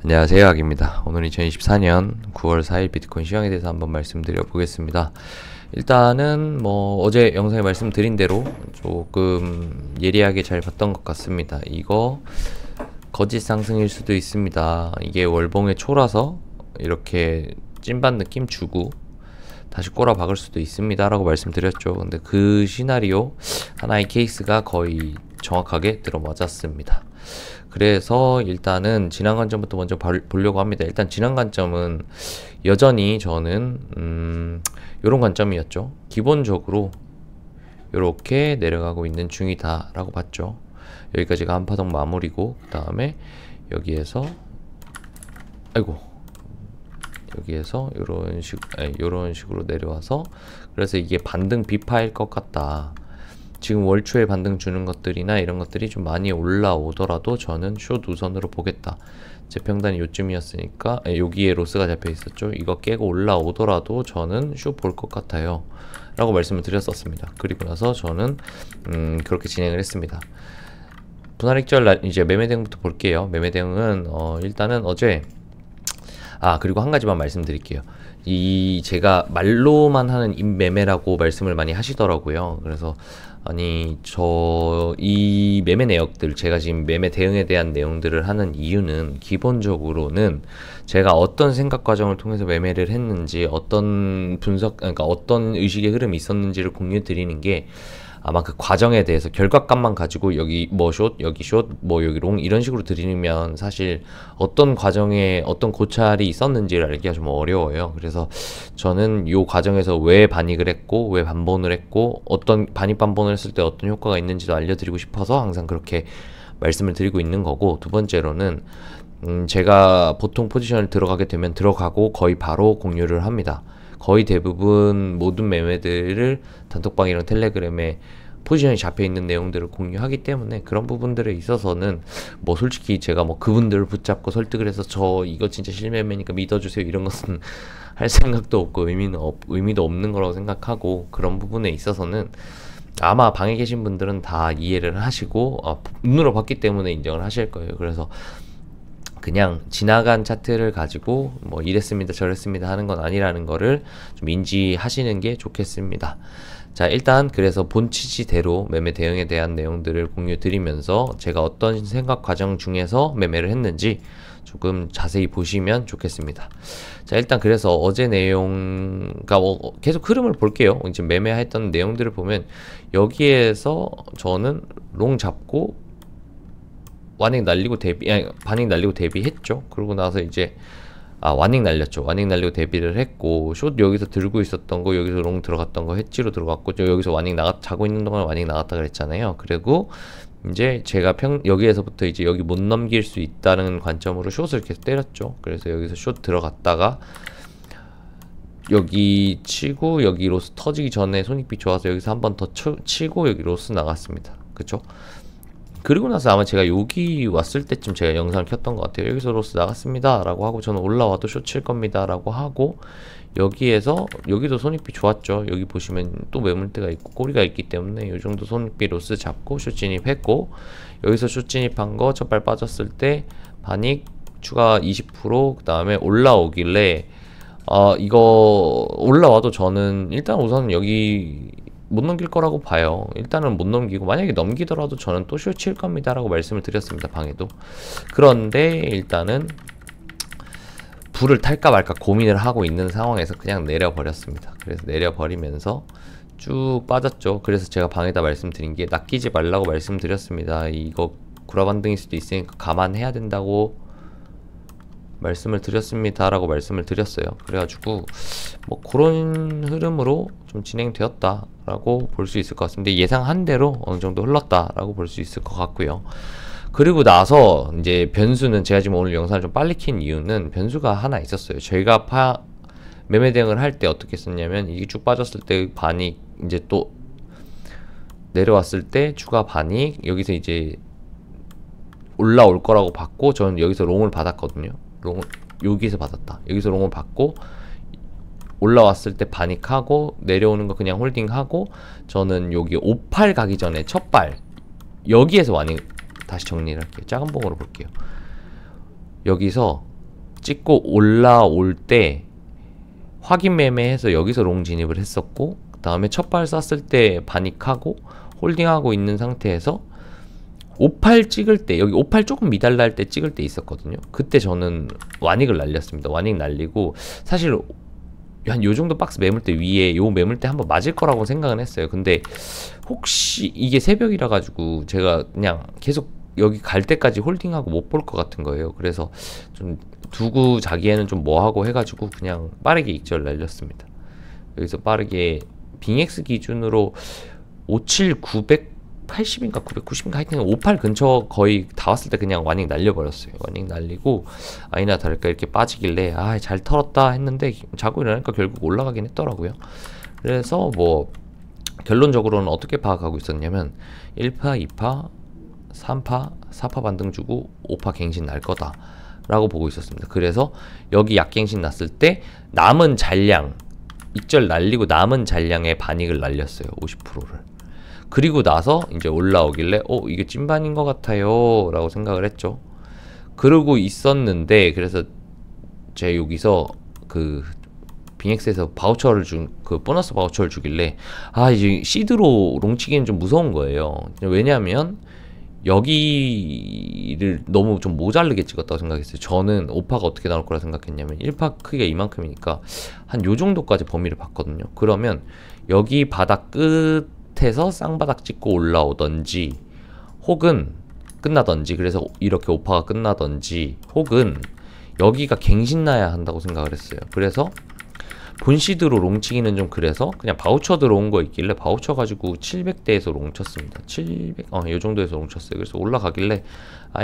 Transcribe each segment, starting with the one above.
안녕하세요, 악입니다. 오늘 2024년 9월 4일 비트코인 시황에 대해서 한번 말씀드려 보겠습니다. 일단은 어제 영상에 말씀드린 대로 조금 예리하게 잘 봤던 것 같습니다. 이거 거짓 상승일 수도 있습니다. 이게 월봉의 초라서 이렇게 찐반 느낌 주고 다시 꼬라 박을 수도 있습니다 라고 말씀드렸죠. 근데 그 시나리오 하나의 케이스가 거의 정확하게 들어맞았습니다. 그래서 일단은 지난 관점부터 먼저 보려고 합니다. 일단 지난 관점은 여전히 저는 요런 관점이었죠. 기본적으로 요렇게 내려가고 있는 중이다 라고 봤죠. 여기까지가 한파동 마무리고, 그 다음에 여기에서 여기에서 요런 식으로 내려와서, 그래서 이게 반등 비파일 것 같다. 지금 월초에 반등 주는 것들이나 이런 것들이 좀 많이 올라오더라도 저는 숏 우선으로 보겠다. 제 평단이 요쯤이었으니까 여기에 로스가 잡혀 있었죠. 이거 깨고 올라오더라도 저는 숏 볼 것 같아요 라고 말씀을 드렸었습니다. 그리고 나서 저는 그렇게 진행을 했습니다. 분할익절 날 이제 매매 대응부터 볼게요. 매매 대응은 일단은 어제 그리고 한 가지만 말씀드릴게요. 제가 말로만 하는 인매매라고 말씀을 많이 하시더라고요. 그래서 이 매매 내역들, 제가 지금 매매 대응에 대한 내용들을 하는 이유는 기본적으로는 제가 어떤 생각 과정을 통해서 매매를 했는지, 어떤 그러니까 어떤 의식의 흐름이 있었는지를 공유 드리는 게, 아마 그 과정에 대해서 결과값만 가지고 여기 숏, 여기 숏, 여기 롱 이런 식으로 드리면 사실 어떤 과정에 어떤 고찰이 있었는지를 알기가 좀 어려워요. 그래서 저는 요 과정에서 왜 반익을 했고 왜 반본을 했고 어떤 반익 반본을 했을 때 어떤 효과가 있는지도 알려드리고 싶어서 항상 그렇게 말씀을 드리고 있는 거고, 두 번째로는 제가 보통 포지션을 들어가게 되면 들어가고 거의 바로 공유를 합니다. 거의 대부분 모든 매매들을 단톡방이랑 텔레그램에 포지션이 잡혀있는 내용들을 공유하기 때문에 그런 부분들에 있어서는 솔직히 제가 그분들을 붙잡고 설득을 해서 저 이거 진짜 실매매니까 믿어주세요 이런 것은 할 생각도 없고 의미도 없는 거라고 생각하고, 그런 부분에 있어서는 아마 방에 계신 분들은 다 이해를 하시고 눈으로 봤기 때문에 인정을 하실 거예요. 그래서 그냥 지나간 차트를 가지고 이랬습니다 저랬습니다 하는 건 아니라는 거를 좀 인지하시는 게 좋겠습니다. 자, 일단 그래서 본 취지대로 매매 대응에 대한 내용들을 공유 드리면서 제가 어떤 생각 과정 중에서 매매를 했는지 조금 자세히 보시면 좋겠습니다. 자, 일단 그래서 어제 내용, 그러니까 계속 흐름을 볼게요. 이제 매매했던 내용들을 보면 여기에서 저는 롱 잡고 반익 날리고 대비했죠. 그러고 나서 이제 완익 날렸죠. 완익 날리고 대비를 했고, 숏 여기서 들고 있었던 거, 여기서 롱 들어갔던 거 해지로 들어갔고, 여기서 완익 자고 있는 동안 완익 나갔다 그랬잖아요. 그리고 이제 제가 여기에서부터 이제 여기 못 넘길 수 있다는 관점으로 숏을 계속 때렸죠. 그래서 여기서 숏 들어갔다가 여기 치고 여기 로스 터지기 전에 손익비 좋아서 여기서 한 번 더 치고 여기 로스 나갔습니다. 그쵸? 그리고 나서 아마 제가 여기 왔을 때쯤 제가 영상을 켰던 것 같아요. 여기서 로스 나갔습니다 라고 하고, 저는 올라와도 숏 칠 겁니다 라고 하고, 여기도 손익비 좋았죠. 여기 보시면 또 매물대가 있고 꼬리가 있기 때문에 이 정도 손익비 로스 잡고 숏 진입했고, 여기서 숏 진입한 거 첫발 빠졌을 때 반익 추가 20%, 그 다음에 올라오길래 이거 올라와도 저는 일단 우선 여기 못 넘길 거라고 봐요. 일단은 못 넘기고, 만약에 넘기더라도 저는 또 숏 칠 겁니다 라고 말씀을 드렸습니다, 방에도. 그런데 일단은 불을 탈까 말까 고민을 하고 있는 상황에서 그냥 내려버렸습니다. 그래서 내려버리면서 쭉 빠졌죠. 그래서 제가 방에다 말씀드린 게 낚이지 말라고 말씀드렸습니다. 이거 구라반등일 수도 있으니까 감안해야 된다고 말씀을 드렸습니다 라고 말씀을 드렸어요. 그래가지고 그런 흐름으로 좀 진행되었다 라고 볼 수 있을 것 같습니다. 예상한 대로 어느 정도 흘렀다 라고 볼 수 있을 것 같고요. 그리고 나서 이제 변수는, 제가 지금 오늘 영상을 좀 빨리 킨 이유는 변수가 하나 있었어요. 저희가 매매 대응을 할 때 어떻게 했었냐면, 이게 쭉 빠졌을 때 반익, 이제 또 내려왔을 때 추가 반익, 여기서 이제 올라올 거라고 봤고, 저는 여기서 롱을 받았거든요. 여기서 받았다. 여기서 롱을 받고 올라왔을 때 반익하고 내려오는 거 그냥 홀딩하고, 저는 여기 58 가기 전에 첫발 여기에서 완익, 다시 정리를 할게요. 작은 봉으로 볼게요. 여기서 찍고 올라올 때 확인 매매해서 여기서 롱 진입을 했었고, 그 다음에 첫 발 쐈을 때 바닉하고 홀딩하고 있는 상태에서 58 찍을 때, 여기 58 조금 미달날 때 찍을 때 있었거든요. 그때 저는 와닉을 날렸습니다. 와닉 날리고, 사실 한 요 정도 박스 매물대 위에 요 매물대 한번 맞을 거라고 생각은 했어요. 근데 혹시 이게 새벽이라 가지고 제가 그냥 계속 여기 갈 때까지 홀딩하고 못 볼 것 같은 거예요. 그래서 좀 두고 자기에는 좀 뭐하고 해가지고 그냥 빠르게 익절 날렸습니다. 여기서 빠르게 빙엑스 기준으로 57 980인가 990인가 하여튼 58 근처 거의 다 왔을 때 그냥 와닝 날려버렸어요. 와닝 날리고 아니나 다를까 이렇게 빠지길래 아 잘 털었다 했는데 자고 일어나니까 결국 올라가긴 했더라고요. 그래서 뭐 결론적으로는 어떻게 파악하고 있었냐면 1파, 2파, 3파, 4파 반등 주고 5파 갱신 날 거다 라고 보고 있었습니다. 그래서 여기 약갱신 났을 때 남은 잔량 익절 날리고 남은 잔량의 반익을 날렸어요. 50%를. 그리고 나서 이제 올라오길래 이게 찐반인 것 같아요 라고 생각을 했죠. 그러고 있었는데 그래서 제가 여기서 그 빙엑스에서 바우처를 그 보너스 바우처를 주길래 이제 시드로 롱치기는 좀 무서운 거예요. 왜냐면 여기를 너무 좀 모자르게 찍었다고 생각했어요. 저는 5파가 어떻게 나올 거라 생각했냐면 1파 크기가 이만큼이니까 한 요 정도까지 범위를 봤거든요. 그러면 여기 바닥 끝에서 쌍바닥 찍고 올라오던지 혹은 끝나던지, 그래서 이렇게 5파가 끝나던지 혹은 여기가 갱신나야 한다고 생각을 했어요. 그래서 본시드로 롱치기는 좀 그래서 그냥 바우처 들어온 거 있길래 바우처 가지고 700대에서 롱 쳤습니다. 700, 요 정도에서 롱 쳤어요. 그래서 올라가길래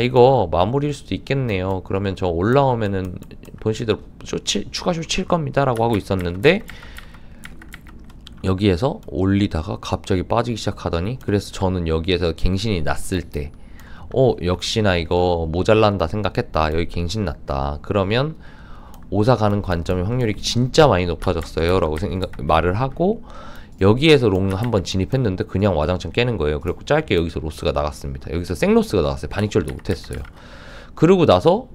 이거 마무리일 수도 있겠네요. 그러면 저 올라오면은 본시드로 추가 쇼 칠 겁니다 라고 하고 있었는데 여기에서 올리다가 갑자기 빠지기 시작하더니, 그래서 저는 여기에서 갱신이 났을 때 역시나 이거 모자란다 생각했다. 여기 갱신 났다. 그러면 오사 가는 관점의 확률이 진짜 많이 높아졌어요 라고 말을 하고 여기에서 롱 한번 진입했는데 그냥 와장창 깨는 거예요. 그리고 짧게 여기서 로스가 나갔습니다. 여기서 생로스가 나갔어요. 반익절도 못했어요. 그러고 나서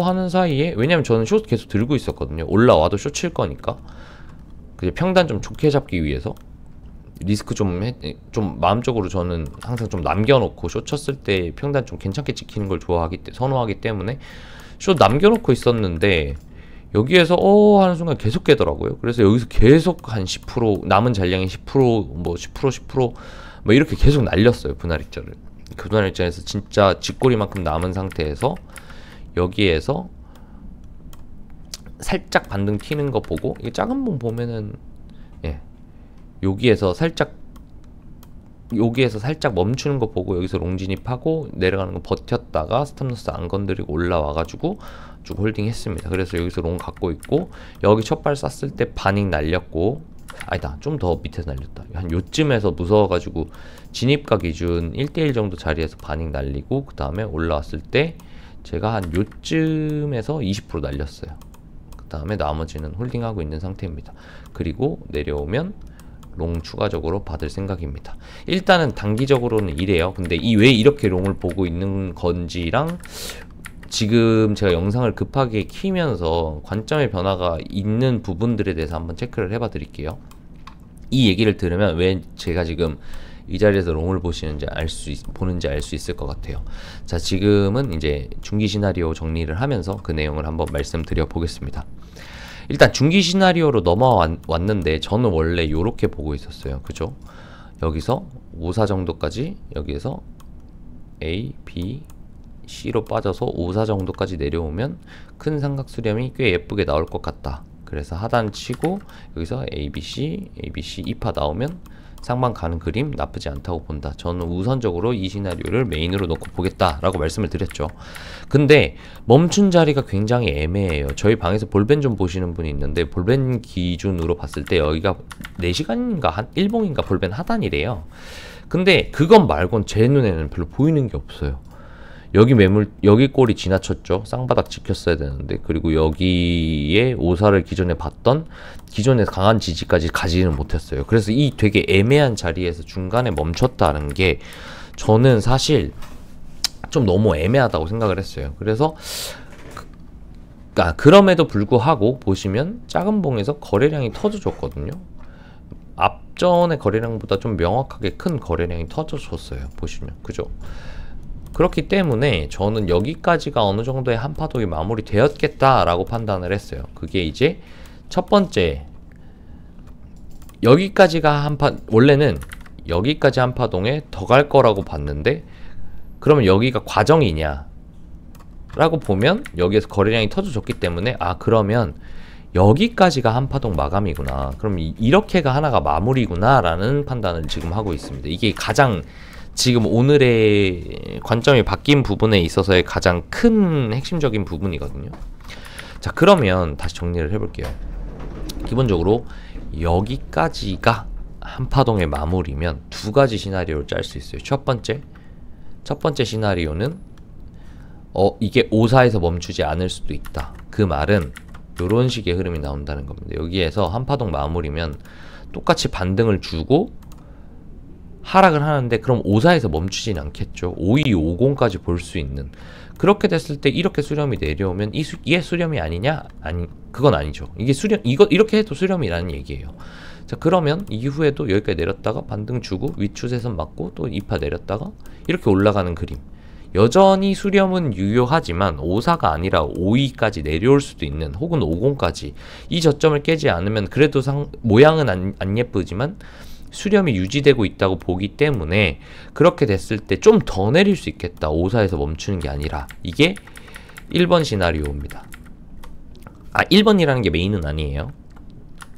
하는 사이에, 왜냐면 저는 숏 계속 들고 있었거든요. 올라와도 숏 칠 거니까 평단 좀 좋게 잡기 위해서 리스크 좀 마음적으로 저는 항상 좀 남겨놓고 숏 쳤을 때 평단 좀 괜찮게 찍히는 걸 선호하기 때문에 숏 남겨놓고 있었는데 여기에서 하는 순간 계속 깨더라고요. 그래서 여기서 계속 한 10% 남은 잔량이 10% 뭐 10% 뭐 이렇게 계속 날렸어요. 분할 익절을. 그 분할 익절에서 진짜 쥐꼬리만큼 남은 상태에서 여기에서 살짝 반등 튀는 거 보고, 이게 작은 봉 보면은 여기에서 살짝 멈추는 거 보고 여기서 롱 진입하고 내려가는 거 버텼다가 스탑로스 안 건드리고 올라와가지고 쭉 홀딩 했습니다. 그래서 여기서 롱 갖고 있고 여기 첫발 쐈을 때 반익 날렸고, 아니다, 좀 더 밑에서 날렸다. 한 요쯤에서 무서워가지고 진입가 기준 1대1 정도 자리에서 반익 날리고 그 다음에 올라왔을 때 제가 한 요쯤에서 20% 날렸어요. 그 다음에 나머지는 홀딩하고 있는 상태입니다. 그리고 내려오면 롱 추가적으로 받을 생각입니다. 일단은 단기적으로는 이래요. 근데 왜 이렇게 롱을 보고 있는 건지랑 지금 제가 영상을 급하게 키면서 관점의 변화가 있는 부분들에 대해서 한번 체크를 해봐 드릴게요. 이 얘기를 들으면 왜 제가 지금 이 자리에서 롱을 보시는지 보는지 알 수 있을 것 같아요. 자, 지금은 이제 중기 시나리오 정리를 하면서 그 내용을 한번 말씀드려 보겠습니다. 일단 중기 시나리오로 넘어왔는데 저는 원래 이렇게 보고 있었어요. 그죠? 여기서 54 정도까지, 여기에서 A, B, C로 빠져서 54 정도까지 내려오면 큰 삼각 수렴이 꽤 예쁘게 나올 것 같다. 그래서 하단 치고 여기서 A, B, C, A, B, C 2파 나오면 상방 가는 그림 나쁘지 않다고 본다. 저는 우선적으로 이 시나리오를 메인으로 놓고 보겠다라고 말씀을 드렸죠. 근데 멈춘 자리가 굉장히 애매해요. 저희 방에서 볼벤 좀 보시는 분이 있는데 볼벤 기준으로 봤을 때 여기가 4시간인가 한 1봉인가 볼벤 하단이래요. 근데 그건 말곤 제 눈에는 별로 보이는 게 없어요. 여기 꼴이 지나쳤죠. 쌍바닥 지켰어야 되는데, 그리고 여기에 오사를 기존에 봤던 기존의 강한 지지까지 가지는 못했어요. 그래서 이 되게 애매한 자리에서 중간에 멈췄다는 게 저는 사실 좀 너무 애매하다고 생각을 했어요. 그래서 그럼에도 불구하고 보시면 작은 봉에서 거래량이 터져줬거든요. 앞전의 거래량보다 좀 명확하게 큰 거래량이 터져줬어요. 보시면 그죠? 그렇기 때문에 저는 여기까지가 어느 정도의 한파동이 마무리되었겠다라고 판단을 했어요. 그게 이제 첫 번째, 여기까지가 원래는 여기까지 한파동에 더 갈 거라고 봤는데, 그러면 여기가 과정이냐 라고 보면 여기에서 거래량이 터져줬기 때문에 그러면 여기까지가 한파동 마감이구나, 그럼 이렇게가 하나가 마무리구나 라는 판단을 지금 하고 있습니다. 이게 가장 지금 오늘의 관점이 바뀐 부분에 있어서의 가장 큰 핵심적인 부분이거든요. 자, 그러면 다시 정리를 해볼게요. 기본적으로 여기까지가 한파동의 마무리면 두 가지 시나리오를 짤 수 있어요. 첫 번째 시나리오는 이게 5사에서 멈추지 않을 수도 있다. 그 말은 이런 식의 흐름이 나온다는 겁니다. 여기에서 한파동 마무리면 똑같이 반등을 주고 하락을 하는데, 그럼 5사에서 멈추진 않겠죠. 5250까지 볼 수 있는, 그렇게 됐을 때 이렇게 수렴이 내려오면 이게 수렴이 아니냐? 그건 아니죠. 이렇게 해도 수렴이라는 얘기예요. 자, 그러면 이후에도 여기까지 내렸다가 반등 주고 윗추세선 맞고 또 2파 내렸다가 이렇게 올라가는 그림. 여전히 수렴은 유효하지만 5사가 아니라 52까지 내려올 수도 있는, 혹은 50까지 이 저점을 깨지 않으면 그래도 모양은 안 예쁘지만 수렴이 유지되고 있다고 보기 때문에, 그렇게 됐을 때 좀 더 내릴 수 있겠다. 5사에서 멈추는 게 아니라. 이게 1번 시나리오입니다. 1번이라는 게 메인은 아니에요.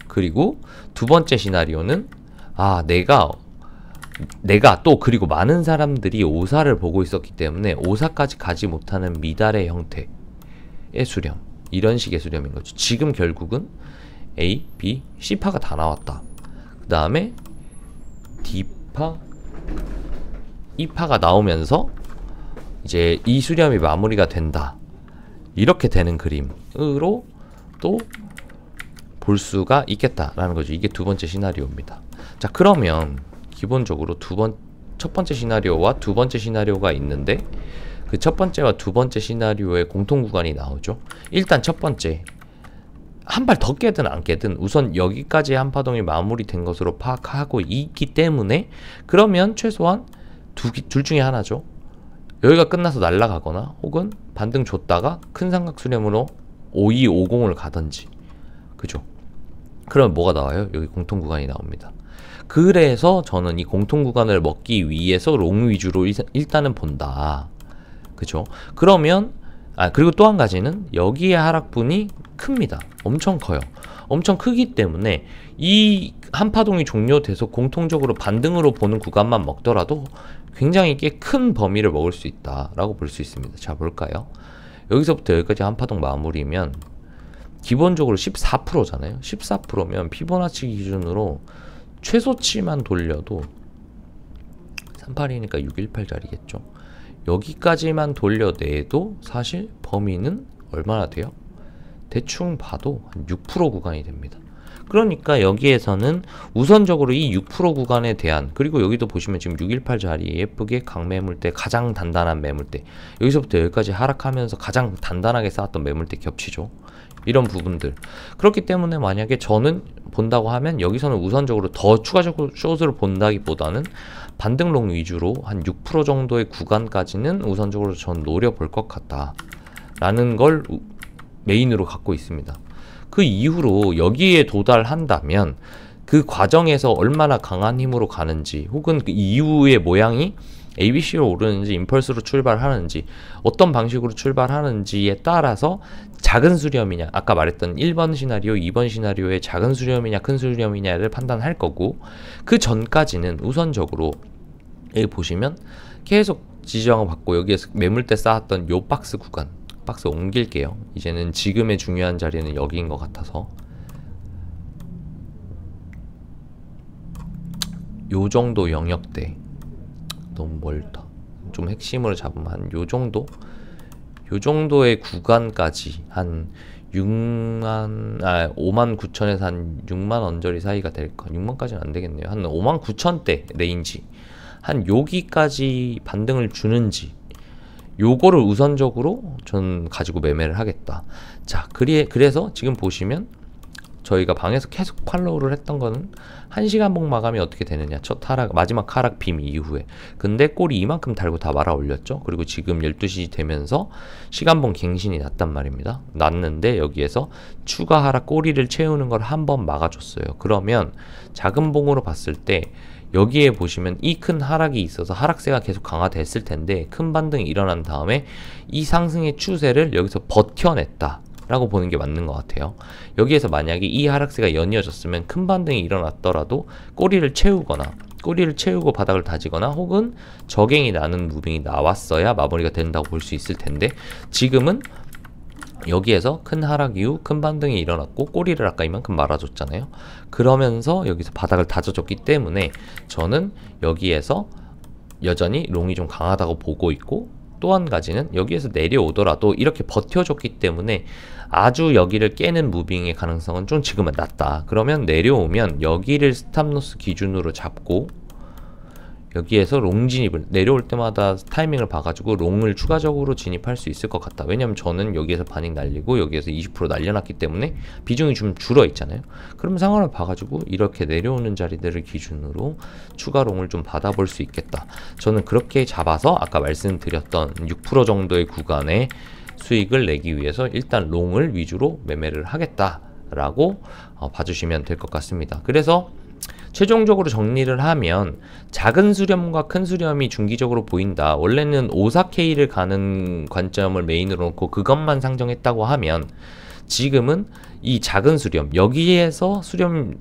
그리고 두 번째 시나리오는 내가 또 그리고 많은 사람들이 5사를 보고 있었기 때문에 5사까지 가지 못하는 미달의 형태의 수렴, 이런 식의 수렴인 거죠. 지금 결국은 A, B, C파가 다 나왔다. 그 다음에 D파, E파가 나오면서 이제 이 수렴이 마무리가 된다. 이렇게 되는 그림으로 또 볼 수가 있겠다라는 거죠. 이게 두 번째 시나리오입니다. 자, 그러면 기본적으로 첫 번째 시나리오와 두 번째 시나리오가 있는데, 그 첫 번째와 두 번째 시나리오의 공통 구간이 나오죠. 일단 첫 번째, 한 발 더 깨든 안 깨든 우선 여기까지 한파동이 마무리된 것으로 파악하고 있기 때문에, 그러면 최소한 둘 중에 하나죠. 여기가 끝나서 날아가거나 혹은 반등 줬다가 큰 삼각 수렴으로 5250을 가든지, 그죠? 그러면 뭐가 나와요? 여기 공통 구간이 나옵니다. 그래서 저는 이 공통 구간을 먹기 위해서 롱 위주로 일단은 본다. 그죠? 그러면 그리고 또 한 가지는 여기의 하락분이 큽니다. 엄청 커요. 엄청 크기 때문에 이 한파동이 종료돼서 공통적으로 반등으로 보는 구간만 먹더라도 굉장히 꽤 큰 범위를 먹을 수 있다라고 볼 수 있습니다. 자, 볼까요? 여기서부터 여기까지 한파동 마무리면 기본적으로 14%잖아요. 14%면 피보나치 기준으로 최소치만 돌려도 38이니까 618짜리겠죠. 여기까지만 돌려내도 사실 범위는 얼마나 돼요? 대충 봐도 한 6% 구간이 됩니다. 그러니까 여기에서는 우선적으로 이 6% 구간에 대한, 그리고 여기도 보시면 지금 618 자리에 예쁘게 강매물대, 가장 단단한 매물대, 여기서부터 여기까지 하락하면서 가장 단단하게 쌓았던 매물대 겹치죠. 이런 부분들. 그렇기 때문에 만약에 저는 본다고 하면 여기서는 우선적으로 더 추가적으로 숏을 본다기보다는 반등롱 위주로 한 6% 정도의 구간까지는 우선적으로 전 노려볼 것 같다 라는 걸 메인으로 갖고 있습니다. 그 이후로 여기에 도달한다면 그 과정에서 얼마나 강한 힘으로 가는지, 혹은 그 이후의 모양이 ABC로 오르는지 임펄스로 출발하는지 어떤 방식으로 출발하는지에 따라서 작은 수렴이냐, 아까 말했던 1번 시나리오, 2번 시나리오의 작은 수렴이냐 큰 수렴이냐를 판단할 거고, 그 전까지는 우선적으로 여기 보시면 계속 지지저항을 받고 여기에서 매물대 쌓았던 요 박스 구간, 박스 옮길게요. 이제는 지금의 중요한 자리는 여기인 것 같아서 요 정도 영역대 너무 멀다. 좀 핵심으로 잡으면 한 요 정도의 구간까지 한 59,000에서 한 6만 언저리 사이가 될까? 6만까지는 안 되겠네요. 한 59,000대 레인지. 한 여기까지 반등을 주는지, 요거를 우선적으로 전 가지고 매매를 하겠다. 자, 그래서 지금 보시면 저희가 방에서 계속 팔로우를 했던 거는 1시간봉 마감이 어떻게 되느냐. 첫 하락, 마지막 하락 빔 이후에. 근데 꼬리 이만큼 달고 다 말아 올렸죠. 그리고 지금 12시 되면서 시간봉 갱신이 났단 말입니다. 났는데 여기에서 추가 하락 꼬리를 채우는 걸 한번 막아줬어요. 그러면 작은 봉으로 봤을 때 여기에 보시면 이 큰 하락이 있어서 하락세가 계속 강화됐을 텐데 큰 반등이 일어난 다음에 이 상승의 추세를 여기서 버텨냈다 라고 보는 게 맞는 것 같아요. 여기에서 만약에 이 하락세가 연이어졌으면 큰 반등이 일어났더라도 꼬리를 채우거나 꼬리를 채우고 바닥을 다지거나 혹은 저갱이 나는 무빙이 나왔어야 마무리가 된다고 볼 수 있을 텐데 지금은 여기에서 큰 하락 이후 큰 반등이 일어났고 꼬리를 아까 이만큼 말아줬잖아요. 그러면서 여기서 바닥을 다져줬기 때문에 저는 여기에서 여전히 롱이 좀 강하다고 보고 있고 또 한 가지는 여기에서 내려오더라도 이렇게 버텨줬기 때문에 아주 여기를 깨는 무빙의 가능성은 좀 지금은 낮다. 그러면 내려오면 여기를 스탑로스 기준으로 잡고 여기에서 롱 진입을 내려올 때마다 타이밍을 봐가지고 롱을 추가적으로 진입할 수 있을 것 같다. 왜냐면 저는 여기에서 반익 날리고 여기에서 20% 날려놨기 때문에 비중이 좀 줄어 있잖아요. 그럼 상황을 봐가지고 이렇게 내려오는 자리들을 기준으로 추가 롱을 좀 받아볼 수 있겠다. 저는 그렇게 잡아서 아까 말씀드렸던 6% 정도의 구간에 수익을 내기 위해서 일단 롱을 위주로 매매를 하겠다라고 봐주시면 될 것 같습니다. 그래서 최종적으로 정리를 하면 작은 수렴과 큰 수렴이 중기적으로 보인다. 원래는 54K를 가는 관점을 메인으로 놓고 그것만 상정했다고 하면 지금은 이 작은 수렴, 여기에서 수렴이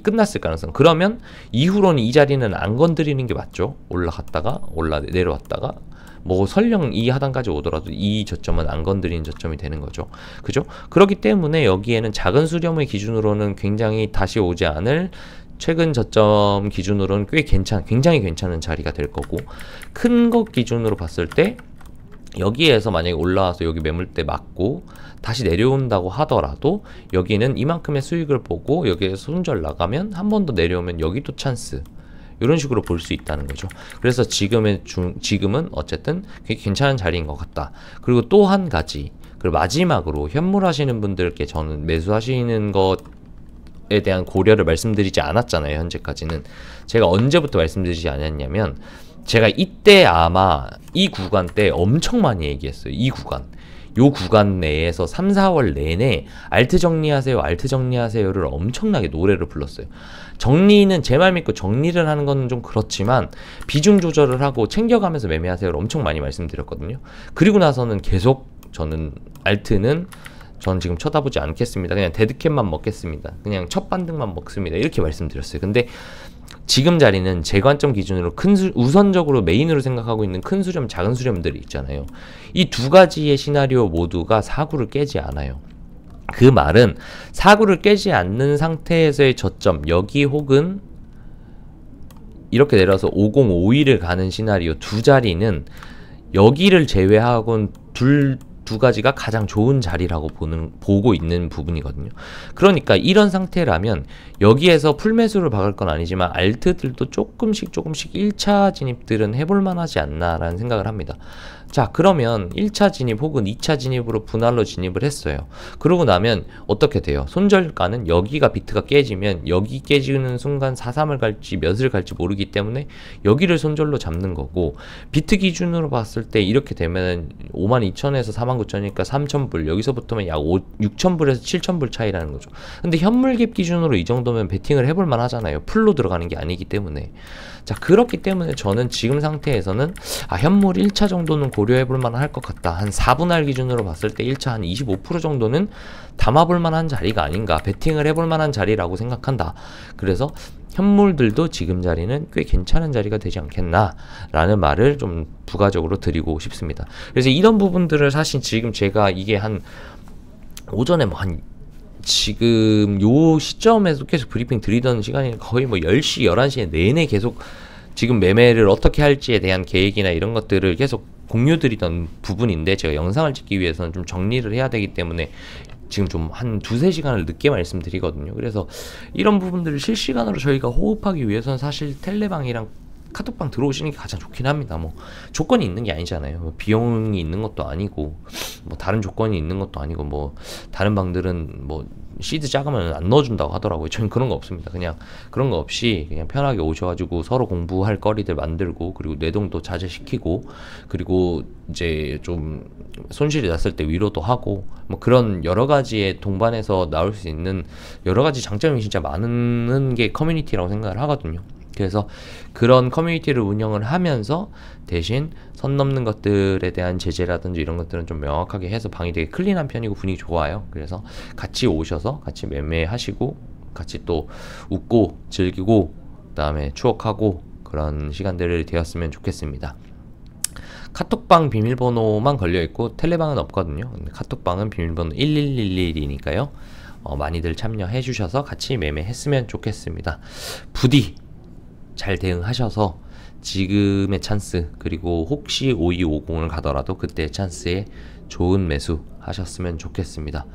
끝났을 가능성. 그러면 이후로는 이 자리는 안 건드리는 게 맞죠. 올라갔다가 내려왔다가 뭐 설령 이 하단까지 오더라도 이 저점은 안 건드리는 저점이 되는 거죠. 그죠? 그렇기 때문에 여기에는 작은 수렴의 기준으로는 굉장히 다시 오지 않을 최근 저점 기준으로는 굉장히 괜찮은 자리가 될 거고, 큰 것 기준으로 봤을 때 여기에서 만약에 올라와서 여기 매물대 맞고 다시 내려온다고 하더라도 여기는 이만큼의 수익을 보고 여기에서 손절 나가면 한 번 더 내려오면 여기도 찬스, 이런 식으로 볼 수 있다는 거죠. 그래서 지금은 어쨌든 괜찮은 자리인 것 같다. 그리고 또 한 가지, 그리고 마지막으로 현물 하시는 분들께 저는 매수하시는 것에 대한 고려를 말씀드리지 않았잖아요. 현재까지는 제가 언제부터 말씀드리지 않았냐면 제가 이때 아마 이 구간 때 엄청 많이 얘기했어요. 이 구간, 요 구간 내에서 3, 4월 내내 알트 정리하세요, 알트 정리하세요를 엄청나게 노래를 불렀어요. 정리는 제 말 믿고 정리를 하는 건 좀 그렇지만 비중 조절을 하고 챙겨가면서 매매하세요를 엄청 많이 말씀드렸거든요. 그리고 나서는 계속 저는 알트는 전 지금 쳐다보지 않겠습니다. 그냥 데드캣만 먹겠습니다. 그냥 첫 반등만 먹습니다. 이렇게 말씀드렸어요. 근데 지금 자리는 제 관점 기준으로 우선적으로 메인으로 생각하고 있는 큰 수렴, 작은 수렴들이 있잖아요. 이 두 가지의 시나리오 모두가 사구를 깨지 않아요. 그 말은 사구를 깨지 않는 상태에서의 저점, 여기 혹은 이렇게 내려서 5051을 가는 시나리오 두 자리는 여기를 제외하고는 두 가지가 가장 좋은 자리라고 보고 있는 부분이거든요. 그러니까 이런 상태라면 여기에서 풀매수를 박을 건 아니지만 알트들도 조금씩 1차 진입들은 해볼만 하지 않나 라는 생각을 합니다. 자, 그러면 1차 진입 혹은 2차 진입으로 분할로 진입을 했어요. 그러고 나면 어떻게 돼요? 손절가는 여기가 비트가 깨지면 여기 깨지는 순간 4-3을 갈지 몇을 갈지 모르기 때문에 여기를 손절로 잡는 거고, 비트 기준으로 봤을 때 이렇게 되면 52,000에서 49,000이니까 3,000불, 여기서부터면 약 6,000불에서 7,000불 차이라는 거죠. 근데 현물갭 기준으로 이 정도면 베팅을 해볼 만 하잖아요. 풀로 들어가는 게 아니기 때문에. 자, 그렇기 때문에 저는 지금 상태에서는 현물 1차 정도는 고려해볼 만할 것 같다. 한 4분할 기준으로 봤을 때 1차 한 25% 정도는 담아볼 만한 자리가 아닌가, 베팅을 해볼 만한 자리라고 생각한다. 그래서 현물들도 지금 자리는 꽤 괜찮은 자리가 되지 않겠나 라는 말을 좀 부가적으로 드리고 싶습니다. 그래서 이런 부분들을 사실 지금 제가 이게 한 오전에 지금 요 시점에서 계속 브리핑 드리던 시간이 거의 10시, 11시에 내내 계속 지금 매매를 어떻게 할지에 대한 계획이나 이런 것들을 계속 공유 드리던 부분인데, 제가 영상을 찍기 위해서는 좀 정리를 해야 되기 때문에 지금 좀 한 2-3시간을 늦게 말씀드리거든요. 그래서 이런 부분들을 실시간으로 저희가 호흡하기 위해서는 사실 텔레방이랑 카톡방 들어오시는 게 가장 좋긴 합니다. 뭐 조건이 있는 게 아니잖아요. 뭐 비용이 있는 것도 아니고 뭐 다른 조건이 있는 것도 아니고 뭐 다른 방들은 뭐 시드 작으면 안 넣어준다고 하더라고요. 저는 그런 거 없습니다. 그냥 그런 거 없이 그냥 편하게 오셔가지고 서로 공부할 거리들 만들고, 그리고 뇌동도 자제시키고, 그리고 이제 좀 손실이 났을 때 위로도 하고, 뭐 그런 여러 가지의 동반해서 나올 수 있는 여러 가지 장점이 진짜 많은 게 커뮤니티라고 생각을 하거든요. 그래서 그런 커뮤니티를 운영을 하면서 대신 선 넘는 것들에 대한 제재라든지 이런 것들은 좀 명확하게 해서 방이 되게 클린한 편이고 분위기 좋아요. 그래서 같이 오셔서 같이 매매하시고 같이 또 웃고 즐기고 그다음에 추억하고 그런 시간들이 되었으면 좋겠습니다. 카톡방 비밀번호만 걸려있고 텔레방은 없거든요. 근데 카톡방은 비밀번호 1111이니까요. 많이들 참여해 주셔서 같이 매매했으면 좋겠습니다. 부디 잘 대응하셔서 지금의 찬스, 그리고 혹시 5250을 가더라도 그때의 찬스에 좋은 매수 하셨으면 좋겠습니다.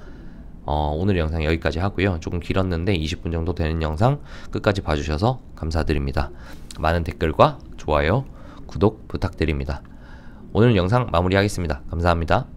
오늘 영상 여기까지 하고요. 조금 길었는데 20분 정도 되는 영상 끝까지 봐주셔서 감사드립니다. 많은 댓글과 좋아요, 구독 부탁드립니다. 오늘 영상 마무리하겠습니다. 감사합니다.